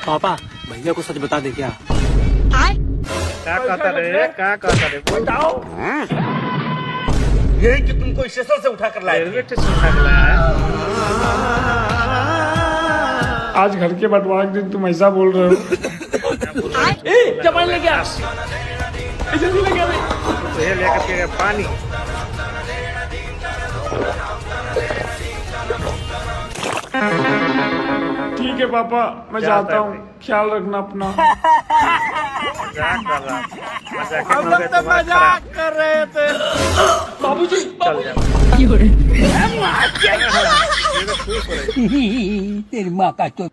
पापा भैया को सच बता दे क्या? क्या कहता रे बताओ। यही कि तुमको स्टेशन से उठा कर लाए, रेलवे स्टेशन उठा के लाया है। आज घर के बंटवारे के दिन तुम ऐसा बोल रहे हो। चपाल लेके आ, जल्दी लेके आ। तो ये लेकर के पानी। ठीक है पापा, मैं जाता हूँ, ख्याल रखना अपना। हम लोग तो मजाक कर रहे थे। बाबूजी चल जा। तेरी माँ का तो।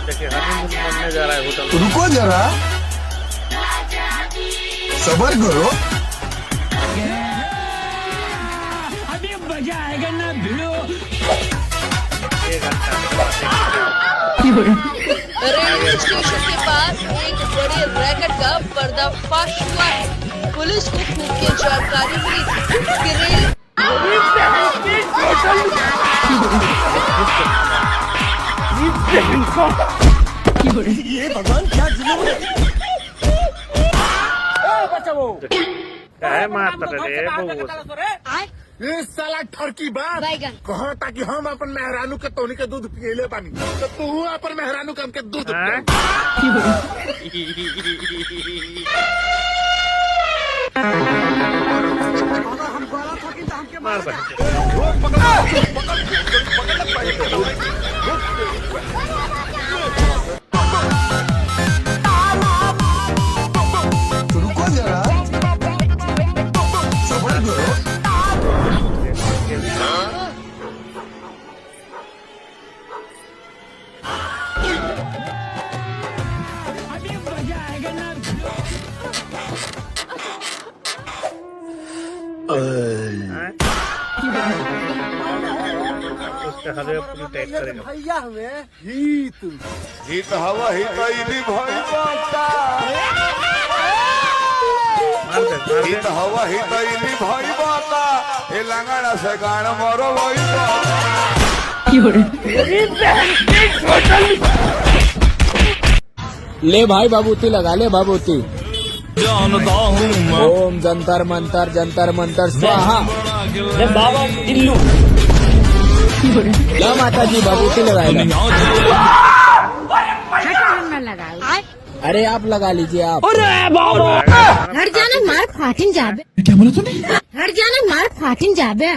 देखिए हनीमून बनने जा रहा है होटल। रुको जरा, सबर करो। अभी मजा आएगा ना भिड़ो। 1 घंटा रेलवे स्टेशन के पास एक बड़े रैकेट का पर्दाफाश हुआ है। पुलिस को खुफिया जानकारी मिली थी कि रेल ये भगवान क्या जुलूम है। बचाओ। क्या है मारता रे बबू। ये साला ठरकी बात कहो ताकि हम अपन मेहरानू के तोनी के दूध पियले पानी, तो तू अपन मेहरानू के हमके दूध मार दे। रुको जरा, सबर करो। अभी मजा आएगा ना भिड़ो। उसके हरे पूरी टाइट करेगा। भैया हमें हित हित हवा हितैली भई बाता, हित हवा हितैली भई बाता, ए लंगड़ा से गान मरो भई बाता। ले भाई बाबूती लगा ले बाबूती। जानता हूँ मैं ओम जंतर मंतर स्वाहा। बाबा इल्लू। क्या माता जी बाबूती लगाएगा? अरे आप लगा लीजिए आप। हट जाना मार फाटिन जाबे। क्या बोला तूने? हट जाना मार फाटिन जाबे।